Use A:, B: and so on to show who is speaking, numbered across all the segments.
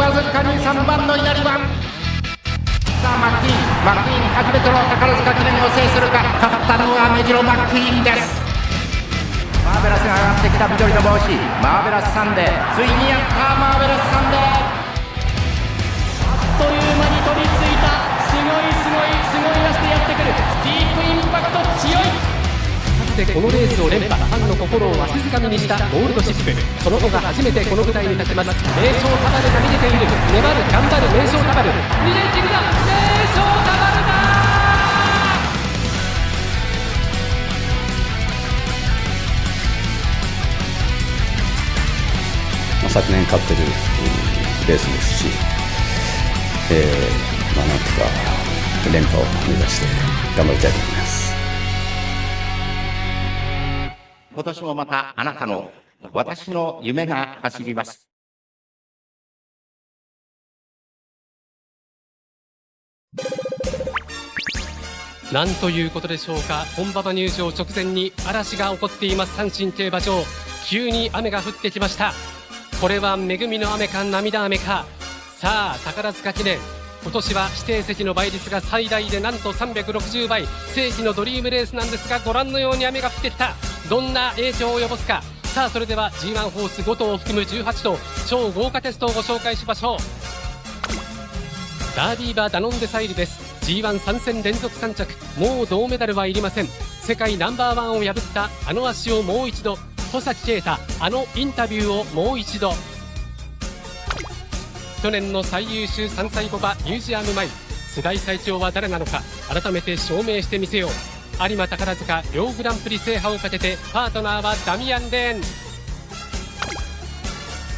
A: わずかに3番の稲荷はさあマックイーン初めての宝塚記念を制するか。かかったのは目白マックイーンです。マーベラスが上がってきた緑の帽子、マーベラスサンデー、ついにやったマーベラスサンデー。
B: あっという間に飛びついた。すごい足でやってくる。ディープインパクト強い。かつてこのレースを連覇、ファンの心をわしづかみにしたゴールドシップ、その子が初めてこの舞台に立ちます。名将タバルが逃げている。粘る頑張る名将タバル、逃げ切りだ。名将タバルだ。
C: 昨年勝ってるレースですし、なんとか連覇を目指して頑張りたいと思います。
A: 今年もまたあなたの私の夢が走ります。
B: なんということでしょうか。本馬場入場直前に嵐が起こっています阪神競馬場。急に雨が降ってきました。これは恵みの雨か涙雨か。さあ宝塚記念、今年は指定席の倍率が最大でなんと360倍、世紀のドリームレースなんですが、ご覧のように雨が降ってきた。どんな影響を及ぼすか。さあそれでは G1 ホース5頭を含む18頭超豪華テストをご紹介しましょう。ダービー馬ダノンデサイルです。 G13 戦連続3着、もう銅メダルはいりません。世界ナンバーワンを破ったあの足をもう一度、戸崎圭太あのインタビューをもう一度。去年の最優秀3歳馬場ミュージアムマイル、世代最強は誰なのか改めて証明してみせよう。有馬宝塚両グランプリ制覇をかけて、パートナーはダミアン・レーン。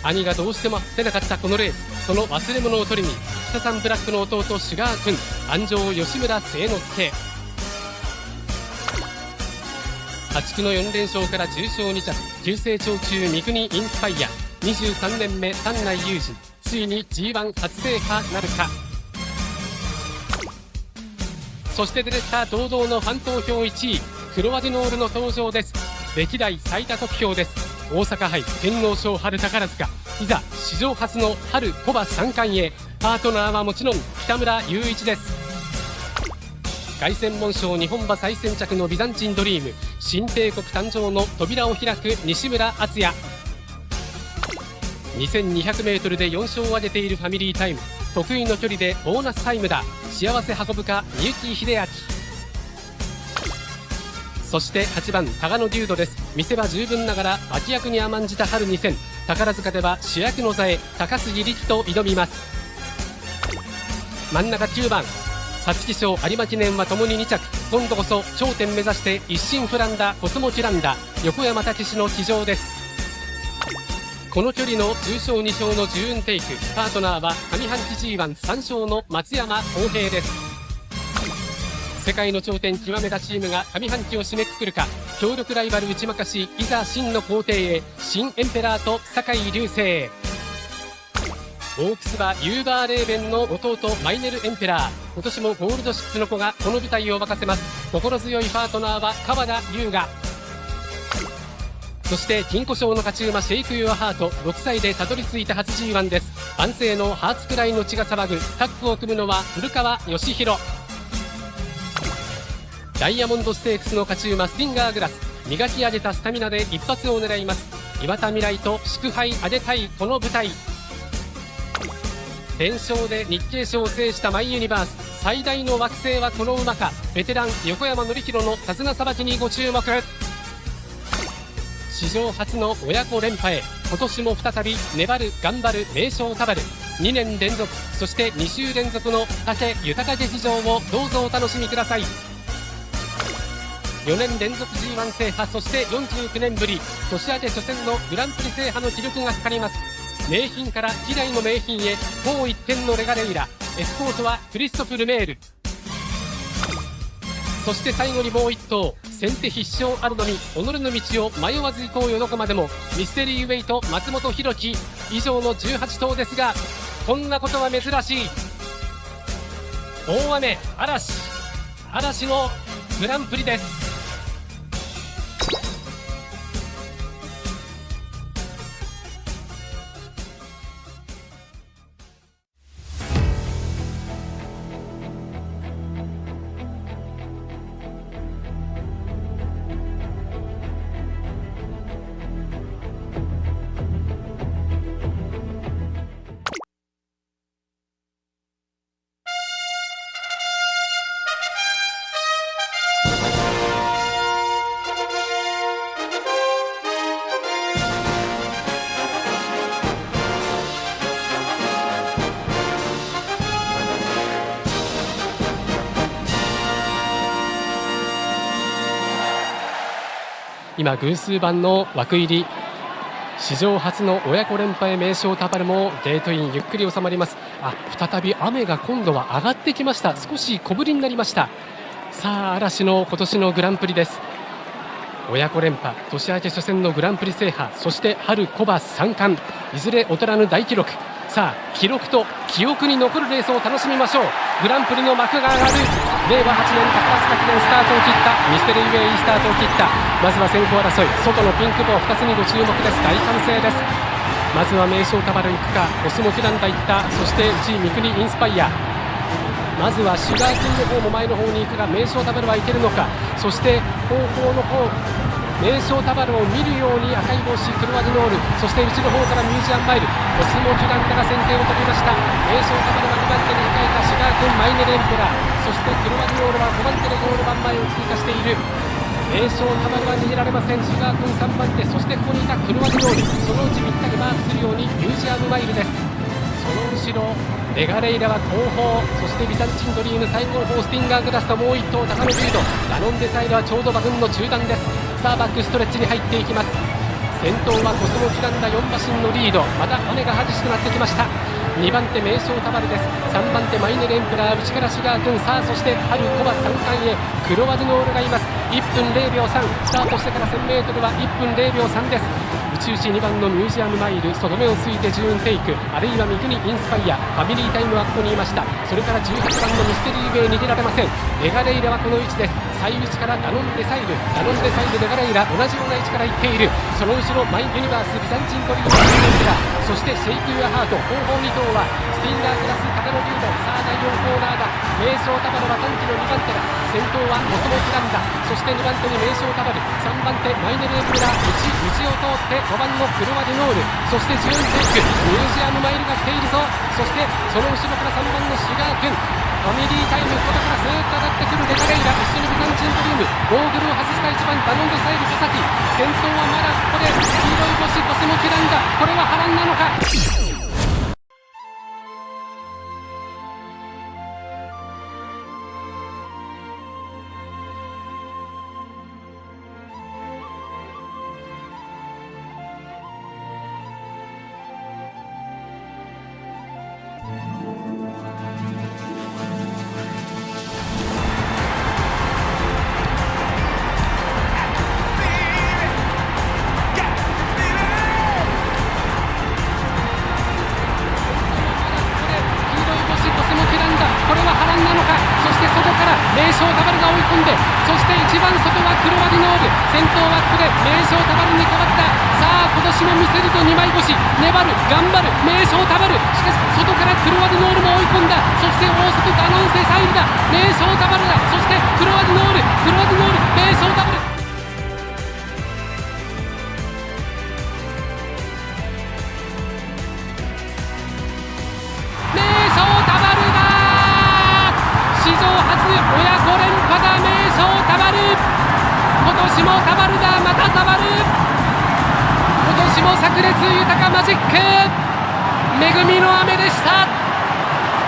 B: 兄がどうしても出なかったこのレース、その忘れ物を取りに北さんブラックの弟シュガー君、安城吉村清之介。破竹の4連勝から重賞2着、急成長中三国インスパイア、23年目丹内裕二、ついに G1 初制覇なるか。そして出てきた堂々のファン投票1位、クロワジノールの登場です。歴代最多得票です。大阪杯天皇賞春宝塚、いざ史上初の春小馬3冠へ。パートナーはもちろん北村雄一です。凱旋門賞日本馬最先着のビザンチンドリーム、新帝国誕生の扉を開く西村敦也。2200m で4勝を挙げているファミリータイム、得意の距離でボーナスタイムだ、幸せ運ぶかみゆき秀明。そして8番タガノデュードです。見せ場十分ながら脇役に甘んじた春2000、宝塚では主役の座へ高杉力と挑みます。真ん中9番皐月賞有馬記念はともに2着、今度こそ頂点目指して一心不乱だコスモキランダ、横山武史の騎乗です。この距離の重賞2勝のジューンテイク、パートナーは上半期 G13 勝の松山康平です。世界の頂点極めたチームが上半期を締めくくるか。強力ライバル打ち負かし、いざ真の皇帝へ、新エンペラーと酒井隆成。オークス馬ユーバーレーベンの弟マイネルエンペラー、今年もゴールドシップの子がこの舞台を任せます。心強いパートナーは川田優雅。そして金庫賞の勝ち馬シェイクユアハート、6歳でたどり着いた初 G1 です。万世のハーツクライの血が騒ぐ、タッグを組むのは古川義弘。ダイヤモンドステークスの勝ち馬スティンガーグラス、磨き上げたスタミナで一発を狙います。岩田未来と祝杯上げたいこの舞台。連勝で日経賞を制したマイユニバース、最大の惑星はこの馬か。ベテラン横山典弘の手綱さばきにご注目。史上初の親子連覇へ、今年も再び粘る頑張る名将タバル。2年連続、そして2週連続の武豊劇場をどうぞお楽しみください。4年連続 G1 制覇、そして49年ぶり年明け初戦のグランプリ制覇の記録が光ります。名品から希代の名品へ、もう一点のレガレイラ、エスコートはクリストフ・ルメール。そして最後にもう一頭、先手必勝あるのみ、己の道を迷わず行こうよどこまでも、ミステリーウェイト松本弘樹。以上の18頭ですが、こんなことは珍しい。大雨嵐のグランプリです。今偶数番の枠入り、史上初の親子連覇へ名将タパルもゲートインゆっくり収まります。再び雨が今度は上がってきました。少し小降りになりました。さあ嵐の今年のグランプリです。親子連覇、年明け初戦のグランプリ制覇、そして春小馬3冠、いずれ劣らぬ大記録。さあ記録と記憶に残るレースを楽しみましょう。グランプリの幕が上がる。令和8年宝塚記念スタートを切った。ミステリーウェイいいスタートを切った。まずは先行争い、外のピンク棒2つにご注目です。大歓声です。まずは名将タバル行くか、コスモキランダ行った。そして1位三国インスパイア、まずはシュガーキンの方も前の方に行くが、名将タバルはいけるのか。そして後方の方、名将タバルを見るように赤い帽子クロワジノール、そして後ろ方からミュージアンマイル、コスモキュランダが先手を取りました。名将タバルは2番手に控えたシュガーキンマイネルエンペラー、そしてクロワジノールは5番手でゴール番前を通過している。名将タバルは逃げられません。シュガーキン3番手、そしてここにいたクロワジノール、そのうちぴったりマークするようにミュージアムマイルです。その後ろメガレイラは後方、そしてビザンチンドリーム最後方、スティンガーグラスともう1頭高野ビード、ラノンデサイルはちょうど馬群の中段です。さあバックストレッチに入っていきます。先頭はコスモキランダ4馬身のリード、また雨が激しくなってきました。2番手名将タバルです。3番手マイネルエンペラー、内からシュガー君、さあそして春小馬3冠へクロワジノールがいます。1分0秒3、スタートしてから 1000m は1分0秒3です。内2番のミュージアムマイル、その目をついてジューンテイク、あるいは三国インスパイア、ファミリータイムはここにいました。それから18番のミステリーウェイ逃げられません。メガレイラはこの位置です。最内からダノンデサイル、ダノンデサイル、メガレイラ同じような位置から行っている。その後ろマイユニバース、ビザンチンドリーム、そしてシェイクユアハート、後方2頭はスティンガークラス、高野竜斗。さあ第4コーナーだ。名将タバルは短期の2番手だ。先頭はコスモキランダ、そして2番手に名将タバル、3番手マイネルエンペラー、内を通って5番のクロワデノール、そしてジューンテイク、ミュージアムマイルが来ているぞ。そしてその後ろから3番のシュガー君、ファミリータイム、外からスーッと上がってくるデカレイラ、一緒にビザンチンドリーム、ゴーグルを外した1番ダノンデサイル、佐々木、先頭はまだここで黄色い星コスモキランダ、これは波乱なのか。名将タバルが追い込んで、そして一番外はクロワディノール、先頭はここで名将タバルに変わった。さあ今年も見せると2枚星、粘る頑張る名将タバル、しかし外からクロワディノールも追い込んだ。そして大外ダノンセサイルだ、名将タバルだ、そしてクロワディノール、クロワディノール、名将タバル。名将タバルだ、史上初親子連覇だ、名将タバル。今年もタバルだ、またタバル。今年も炸裂豊かマジック、恵みの雨でした。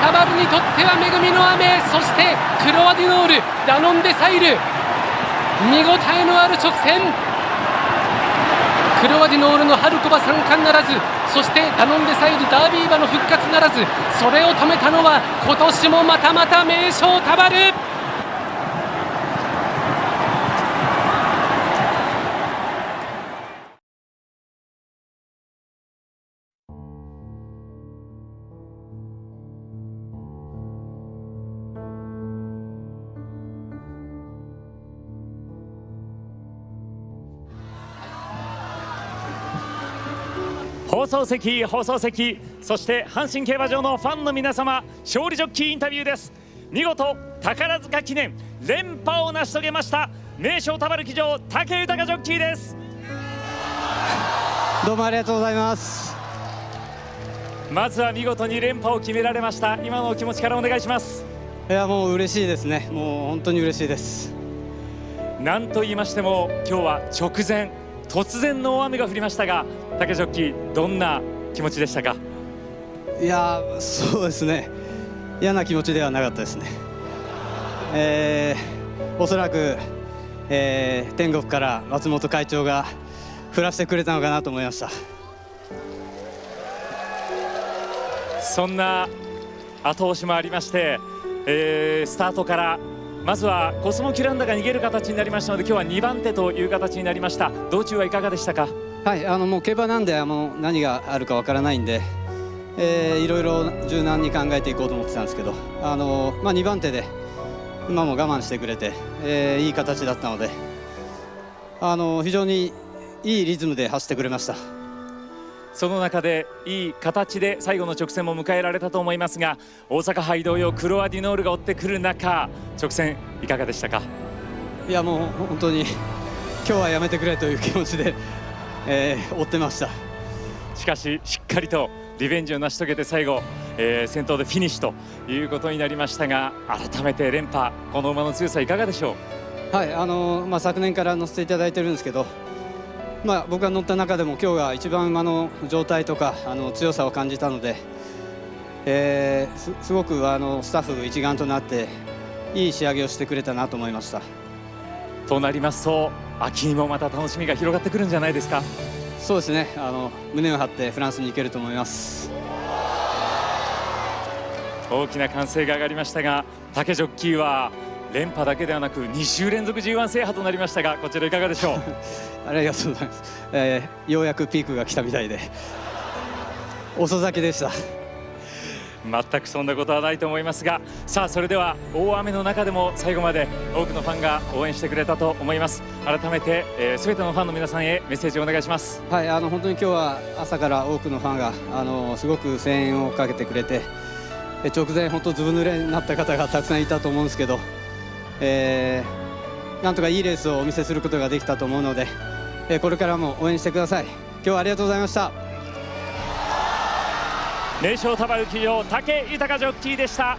B: タバルにとっては恵みの雨、そしてクロワディノール、ダノンデサイル、見応えのある直線。クロワディノールの春子馬3冠ならず、そしてダノンデサイルダービー馬の復活ならず、それを止めたのは今年もまたまた名将タバル。
D: 放送席、そして阪神競馬場のファンの皆様、勝利ジョッキーインタビューです。見事宝塚記念連覇を成し遂げました名将タバル騎乗、武豊ジョッキーです。
E: どうもありがとうございます。
D: まずは見事に連覇を決められました。今のお気持ちからお願いします。
E: いや、もう嬉しいですね。もう本当に嬉しいです。
D: なんと言いましても今日は直前、突然の大雨が降りましたが、武ジョッキーどんな気持ちでしたか？
E: いや、そうですね、嫌な気持ちではなかったですね。おそらく天国から松本会長が振らせてくれたのかなと思いました。
D: そんな後押しもありまして、スタートからまずはコスモキュランダが逃げる形になりましたので、今日は2番手という形になりました。道中はいかがでしたか？
E: はい、もう競馬なんで何があるかわからないんで、いろいろ柔軟に考えていこうと思ってたんですけど、2番手で馬も我慢してくれて、いい形だったので、非常にいいリズムで走ってくれました。
D: その中でいい形で最後の直線も迎えられたと思いますが、大阪杯同様クロアディノールが追ってくる中、直線いかがでしたか？
E: いや、もう本当に今日はやめてくれという気持ちで、追ってました。
D: しかししっかりとリベンジを成し遂げて最後、先頭でフィニッシュということになりましたが、改めて連覇、この馬の強さいかがでしょう？
E: はい、昨年から乗せていただいてるんですけど、僕が乗った中でも今日が一番馬の状態とか強さを感じたので、すごくスタッフ一丸となっていい仕上げをしてくれたなと思いました。
D: となりますと秋にもまた楽しみが広がってくるんじゃないですか？
E: そうですね、胸を張ってフランスに行けると思います。
D: 大きな歓声が上がりましたが、竹ジョッキーは連覇だけではなく2週連続 G1 制覇となりましたが、こちらいかがでしょう？
E: ありがとうございます、ようやくピークが来たみたいで遅咲きでした。
D: 全くそんなことはないと思いますが、さあそれでは大雨の中でも最後まで多くのファンが応援してくれたと思います。改めて、全てのファンの皆さんへメッセージをお願いします。
E: はい、本当に今日は朝から多くのファンがすごく声援をかけてくれて、直前本当ずぶ濡れになった方がたくさんいたと思うんですけど、なんとかいいレースをお見せすることができたと思うので、これからも応援してください。今日はありがとうございました。
D: 名将タバル騎乗武豊ジョッキーでした。